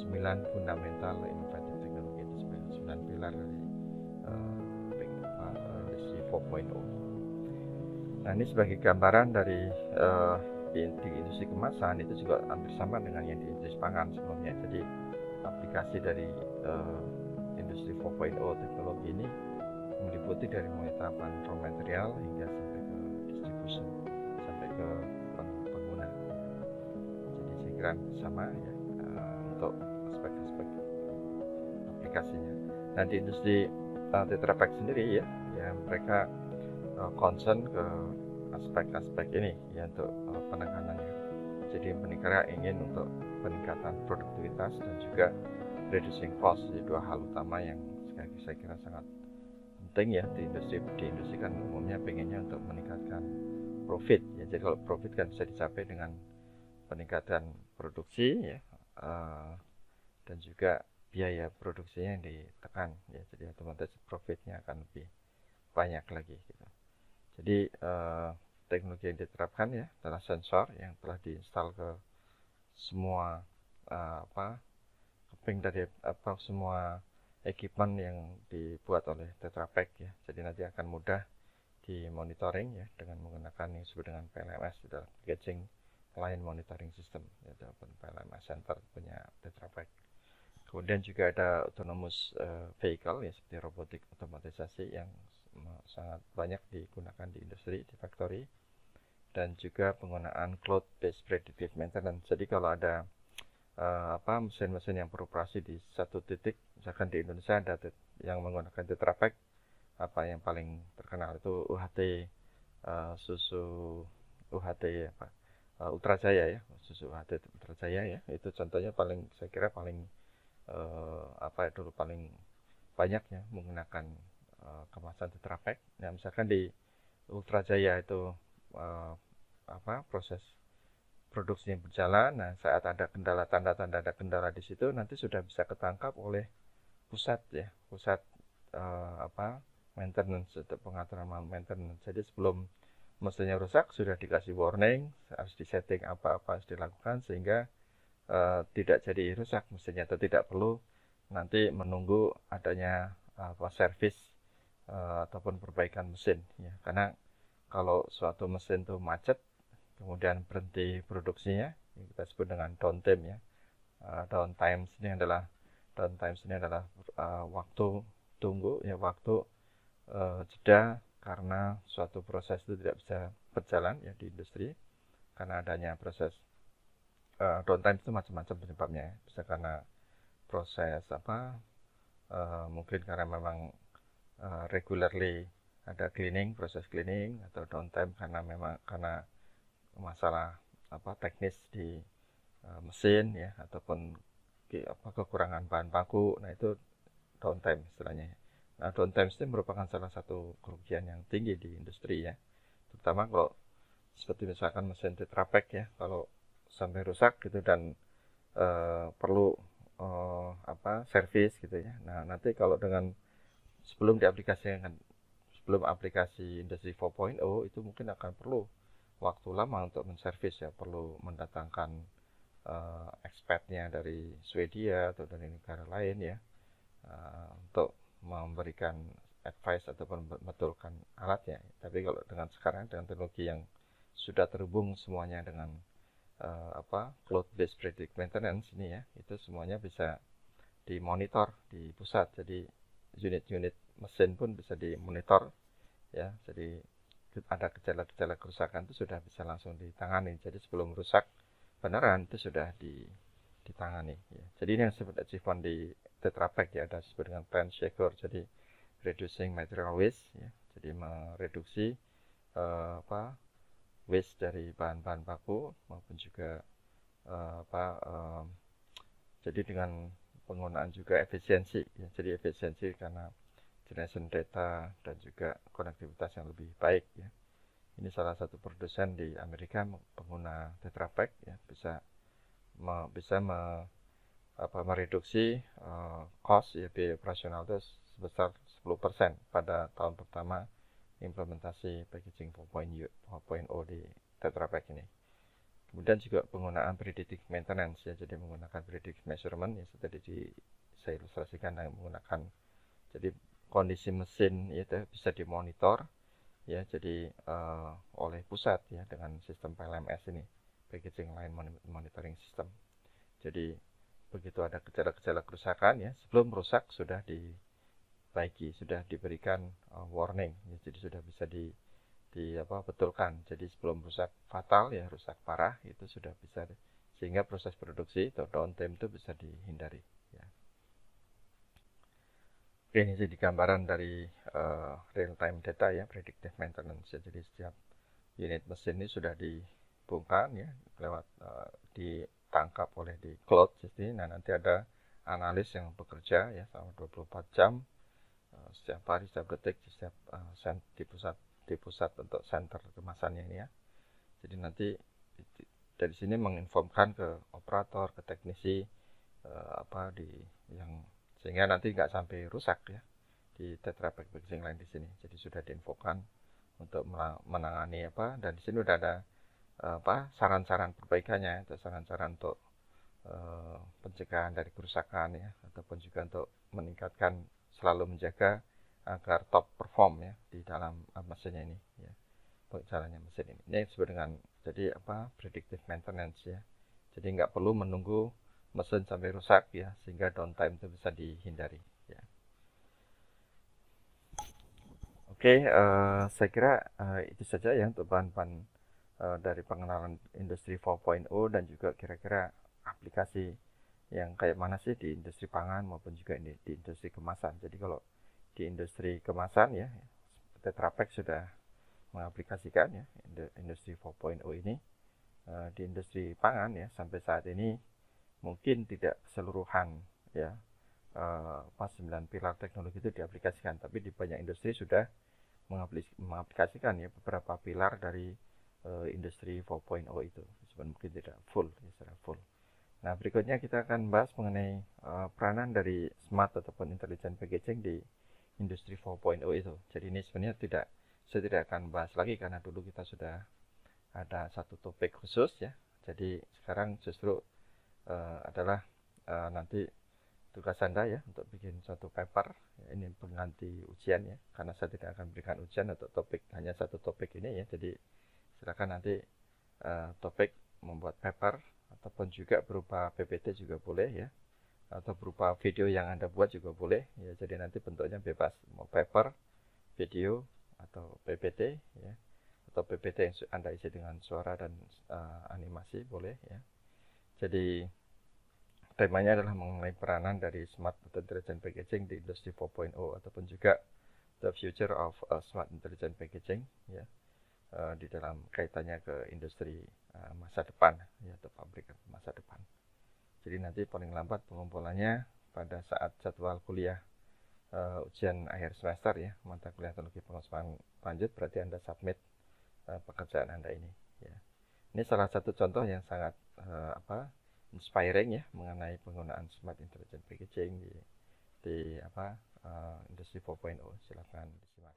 9 fundamental inovatif teknologi, itu sebagai 9 pilar dari industri 4.0. Nah, ini sebagai gambaran dari di industri kemasan itu juga hampir sama dengan yang di industri pangan sebelumnya. Jadi aplikasi dari industri 4.0 teknologi ini meliputi dari mulai tahapan raw material hingga sampai ke distribution, sampai ke pengguna. Jadi saya kira sama ya untuk aspek-aspek aplikasinya. Nah, di industri Tetra Pak sendiri ya mereka concern ke aspek-aspek ini ya untuk penekanannya. Jadi mereka ingin untuk peningkatan produktivitas dan juga reducing cost, jadi dua hal utama yang saya kira sangat penting ya di industri kan umumnya pengennya untuk meningkatkan profit ya. Jadi kalau profit kan bisa dicapai dengan peningkatan produksi ya, dan juga biaya produksinya yang ditekan ya, jadi otomatis profitnya akan lebih banyak lagi gitu. Jadi teknologi yang diterapkan ya adalah sensor yang telah diinstal ke semua keping dari semua equipment yang dibuat oleh Tetra Pak ya. Jadi nanti akan mudah dimonitoring ya dengan menggunakan yang disebut dengan PLMS, adalah packaging Line Monitoring System, yaitu PLMS Center punya Tetra Pak. Kemudian juga ada autonomous vehicle ya, seperti robotik otomatisasi yang sangat banyak digunakan di industri, di factory, dan juga penggunaan cloud-based predictive maintenance. Jadi kalau ada mesin-mesin yang beroperasi di satu titik, misalkan di Indonesia ada yang menggunakan Tetra Pak, yang paling terkenal itu susu UHT Ultra Jaya ya, susu UHT Ultra Jaya ya, itu contohnya saya kira paling dulu paling banyak ya menggunakan kemasan Tetra Pak. Nah, misalkan di Ultra Jaya itu proses produksinya berjalan, nah saat ada kendala, tanda-tanda ada kendala di situ, nanti sudah bisa ketangkap oleh pusat maintenance atau pengaturan maintenance. Jadi sebelum mesinnya rusak sudah dikasih warning, harus disetting apa harus dilakukan sehingga tidak jadi rusak mesinnya, atau tidak perlu nanti menunggu adanya servis ataupun perbaikan mesin ya. Karena kalau suatu mesin itu macet kemudian berhenti produksinya, kita sebut dengan downtime ya. Downtime ini adalah waktu tunggu ya, waktu jeda karena suatu proses itu tidak bisa berjalan ya di industri karena adanya proses downtime. Itu macam-macam penyebabnya, bisa karena proses mungkin karena memang regularly ada proses cleaning, atau downtime karena masalah teknis di mesin ya, ataupun kekurangan bahan baku. Nah, itu downtime istilahnya. Nah, downtime itu merupakan salah satu kerugian yang tinggi di industri ya, terutama kalau seperti misalkan mesin Tetra Pak ya, kalau sampai rusak gitu dan perlu servis gitu ya. Nah, nanti kalau sebelum aplikasi Industri 4.0 itu mungkin akan perlu waktu lama untuk menservis ya, perlu mendatangkan expertnya dari Swedia atau dari negara lain ya, untuk memberikan advice ataupun membetulkan alatnya. Tapi kalau sekarang dengan teknologi yang sudah terhubung semuanya dengan cloud-based predictive maintenance ini ya, itu semuanya bisa dimonitor di pusat. Jadi unit-unit mesin pun bisa dimonitor ya. Jadi ada gejala-gejala kerusakan itu sudah bisa langsung ditangani. Jadi sebelum rusak beneran itu sudah ditangani ya. Jadi ini yang disebut achievement di Tetra Pak ya, ada disebut dengan Plan Shaker. Jadi reducing material waste ya. Jadi mereduksi waste dari bahan-bahan baku maupun juga jadi dengan penggunaan juga efisiensi ya. Jadi efisiensi karena generation data dan juga konektivitas yang lebih baik ya. Ini salah satu produsen di Amerika pengguna Tetra Pak ya, bisa mereduksi cost ya, biaya operasional itu sebesar 10% pada tahun pertama implementasi packaging 4.0 di Tetra Pak ini. Kemudian juga penggunaan predictive maintenance ya, jadi menggunakan predictive measurement ya, seperti saya ilustrasikan dengan menggunakan, jadi kondisi mesin itu bisa dimonitor ya, jadi oleh pusat ya dengan sistem PLMS ini, packaging line monitoring system. Jadi begitu ada gejala-gejala kerusakan ya, sebelum rusak sudah dibaiki, sudah diberikan warning ya, jadi sudah bisa betulkan. Jadi sebelum rusak fatal ya, rusak parah itu sudah bisa, sehingga proses produksi atau downtime itu bisa dihindari ya. Oke, ini jadi gambaran dari real time data ya, predictive maintenance ya. Jadi setiap unit mesin ini sudah dihubungkan ya lewat ditangkap oleh di cloud system. Nah, nanti ada analis yang bekerja ya selama 24 jam setiap hari, setiap detik, setiap di pusat untuk center kemasannya ini ya. Jadi nanti dari sini menginformkan ke operator, ke teknisi sehingga nanti nggak sampai rusak ya di Tetra Pak packaging line di sini. Jadi sudah diinfokan untuk menangani dan di sini udah ada saran-saran perbaikannya, atau saran-saran untuk pencegahan dari kerusakan ya, ataupun juga untuk meningkatkan, selalu menjaga agar top perform ya di dalam mesinnya ini ya, jalannya mesin ini. Ini disebut dengan Jadi predictive maintenance ya. Jadi nggak perlu menunggu mesin sampai rusak ya, sehingga downtime itu bisa dihindari ya. Oke, saya kira itu saja ya untuk bahan-bahan dari pengenalan industri 4.0 dan juga kira-kira aplikasi yang kayak mana sih di industri pangan maupun juga di industri kemasan. Jadi kalau di industri kemasan ya, Tetra Pak sudah mengaplikasikan ya industri 4.0 ini. Di industri pangan ya sampai saat ini mungkin tidak keseluruhan ya 9 pilar teknologi itu diaplikasikan, tapi di banyak industri sudah mengaplikasikan ya beberapa pilar dari industri 4.0 itu, mungkin tidak full ya, secara full. Nah, berikutnya kita akan bahas mengenai peranan dari smart ataupun intelligent packaging di industri 4.0 itu. Jadi ini sebenarnya saya tidak akan bahas lagi karena dulu kita sudah ada satu topik khusus ya. Jadi sekarang justru adalah nanti tugas Anda ya untuk bikin suatu paper ya, ini pengganti ujian ya, karena saya tidak akan berikan ujian untuk topik hanya satu topik ini ya. Jadi silakan nanti topik membuat paper ataupun juga berupa PPT juga boleh ya, atau berupa video yang Anda buat juga boleh ya. Jadi nanti bentuknya bebas, mau paper, video atau PPT ya, atau PPT yang Anda isi dengan suara dan animasi boleh ya. Jadi temanya adalah mengenai peranan dari smart atau intelligent packaging di industri 4.0 ataupun juga the future of smart intelligent packaging ya, di dalam kaitannya ke industri masa depan ya, atau pabrik masa depan. Jadi nanti paling lambat pengumpulannya pada saat jadwal kuliah ujian akhir semester ya, mata kuliah teknologi pengusahaan lanjut, berarti Anda submit pekerjaan Anda ini ya. Ini salah satu contoh yang sangat inspiring ya mengenai penggunaan smart intelligent packaging di industri 4.0. Silakan disimak.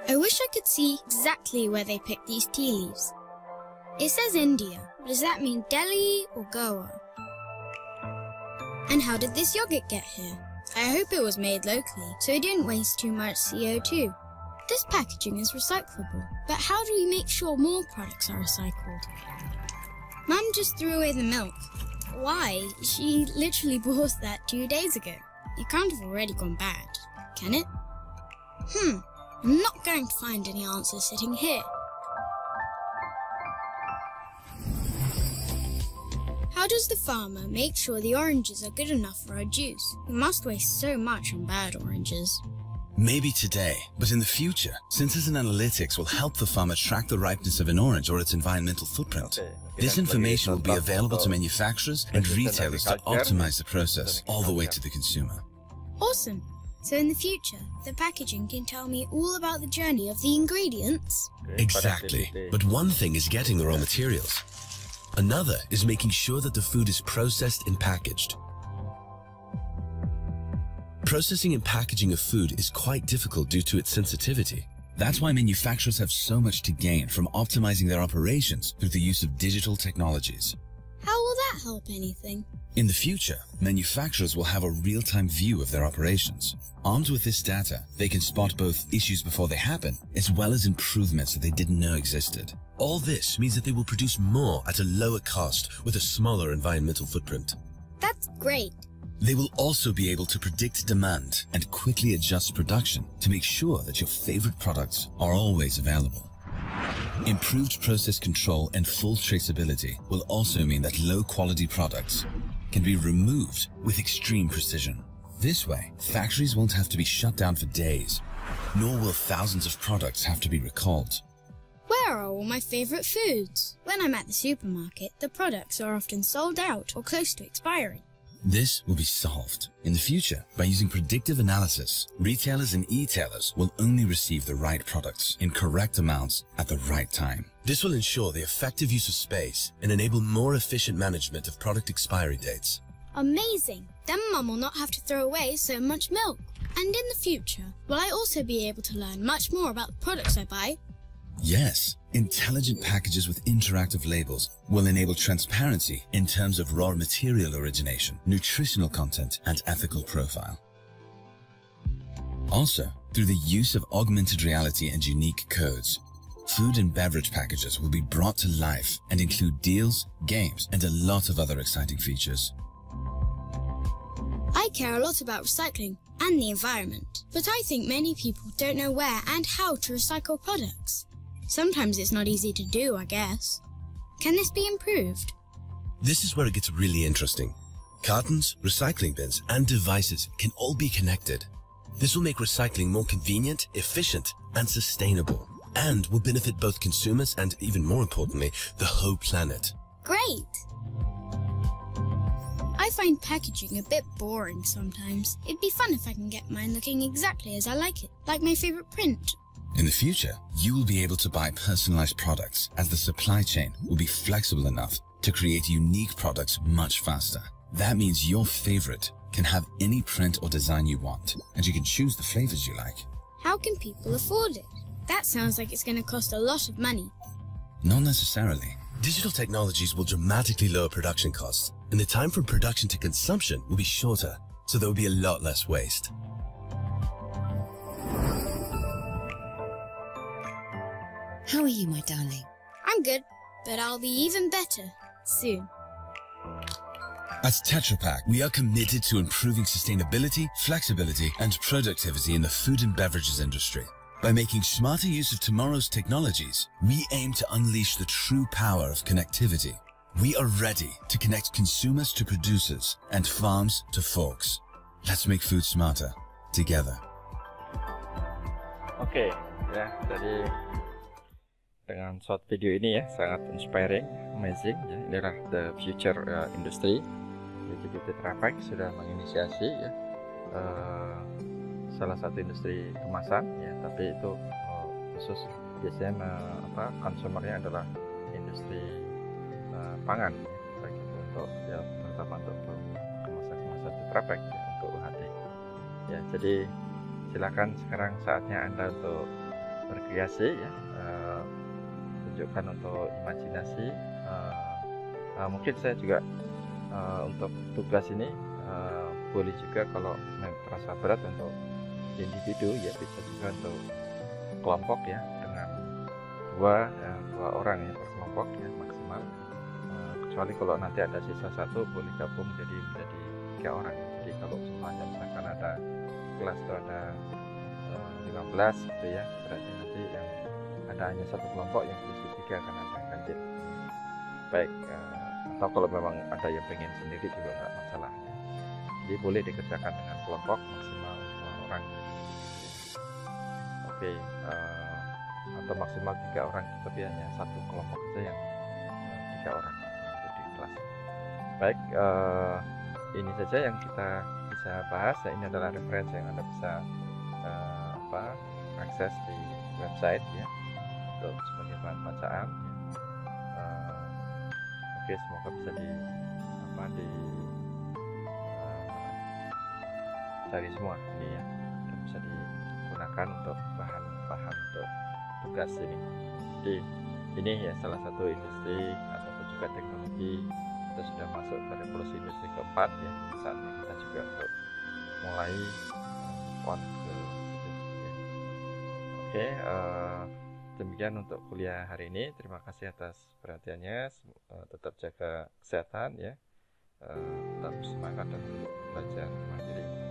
I wish I could see exactly where they picked these tea leaves. It says India, but does that mean Delhi or Goa? And how did this yogurt get here? I hope it was made locally, so it didn't waste too much CO2. This packaging is recyclable, but how do we make sure more products are recycled? Mum just threw away the milk. Why? She literally bought that 2 days ago. It can't have already gone bad, can it? I'm not going to find any answers sitting here. How does the farmer make sure the oranges are good enough for our juice? We must waste so much on bad oranges. Maybe today, but in the future, Synthesis Analytics will help the farmer track the ripeness of an orange or its environmental footprint. This information will be available to manufacturers and retailers to optimize the process all the way to the consumer. Awesome! So in the future, the packaging can tell me all about the journey of the ingredients? Exactly. But one thing is getting the raw materials. Another is making sure that the food is processed and packaged. Processing and packaging of food is quite difficult due to its sensitivity. That's why manufacturers have so much to gain from optimizing their operations through the use of digital technologies. How will that help anything? In the future, manufacturers will have a real-time view of their operations. Armed with this data, they can spot both issues before they happen, as well as improvements that they didn't know existed. All this means that they will produce more at a lower cost with a smaller environmental footprint. That's great. They will also be able to predict demand and quickly adjust production to make sure that your favorite products are always available. Improved process control and full traceability will also mean that low-quality products can be removed with extreme precision. This way, factories won't have to be shut down for days, nor will thousands of products have to be recalled. Where are all my favorite foods? When I'm at the supermarket, the products are often sold out or close to expiring. This will be solved. In the future, by using predictive analysis, retailers and e-tailers will only receive the right products in correct amounts at the right time. This will ensure the effective use of space and enable more efficient management of product expiry dates. Amazing! Then Mum will not have to throw away so much milk. And in the future, will I also be able to learn much more about the products I buy? Yes, intelligent packages with interactive labels will enable transparency in terms of raw material origination, nutritional content, and ethical profile. Also, Through the use of augmented reality and unique codes, food and beverage packages will be brought to life and include deals, games, and a lot of other exciting features. I care a lot about recycling and the environment, but I think many people don't know where and how to recycle products. Sometimes it's not easy to do, I guess. Can this be improved? This is where it gets really interesting. Cartons, recycling bins, and devices can all be connected. This will make recycling more convenient, efficient, and sustainable, and will benefit both consumers and, even more importantly, the whole planet. Great! I find packaging a bit boring sometimes. It'd be fun if I can get mine looking exactly as I like it, like my favorite print. In the future, you will be able to buy personalized products as the supply chain will be flexible enough to create unique products much faster. That means your favorite can have any print or design you want, and you can choose the flavors you like. How can people afford it? That sounds like it's going to cost a lot of money. Not necessarily. Digital technologies will dramatically lower production costs, and the time from production to consumption will be shorter, so there will be a lot less waste. How are you, my darling? I'm good, but I'll be even better soon. At Tetra Pak, we are committed to improving sustainability, flexibility, and productivity in the food and beverages industry. By making smarter use of tomorrow's technologies, we aim to unleash the true power of connectivity. We are ready to connect consumers to producers and farms to forks. Let's make food smarter together. Oke, ya, jadi dengan short video ini ya sangat inspiring, amazing. Ya, inilah the future industry. Jadi Tetra Pak sudah menginisiasi ya salah satu industri kemasan ya, tapi itu khusus biasanya konsumernya adalah industri pangan ya, baik itu untuk ya terutama untuk kemasan Tetra Pak ya, untuk UHT ya. Jadi silakan sekarang saatnya Anda untuk berkreasi ya, tunjukkan untuk imajinasi. Mungkin saya juga untuk tugas ini boleh juga kalau terasa berat untuk individu ya, bisa juga untuk kelompok ya, dengan dua orang ya per kelompok ya maksimal, kecuali kalau nanti ada sisa satu boleh gabung menjadi 3 orang. Jadi kalau semuanya misalkan ada kelas itu ada 15 gitu ya, berarti nanti yang ada hanya satu kelompok yang berisi 3 karena ada ganjil. Baik, atau kalau memang ada yang pengen sendiri juga nggak masalah ya. Jadi boleh dikerjakan dengan kelompok maksimal 2 orang. Oke, atau maksimal 3 orang, tapi hanya satu kelompok saja yang 3 orang untuk di kelas. Baik, ini saja yang kita bisa bahas ya. Ini adalah referensi yang Anda bisa akses di website ya, untuk sebagai bahan bacaan ya. Oke, semoga bisa cari semua ini ya, dan bisa digunakan untuk bahan-bahan untuk tugas ini. Jadi ini ya salah satu industri ataupun juga teknologi. Kita sudah masuk ke revolusi industri keempat ya, saatnya kita juga untuk mulai on ke situ ya. Oke, demikian untuk kuliah hari ini. Terima kasih atas perhatiannya. Tetap jaga kesehatan ya, tetap semangat dan belajar mandiri.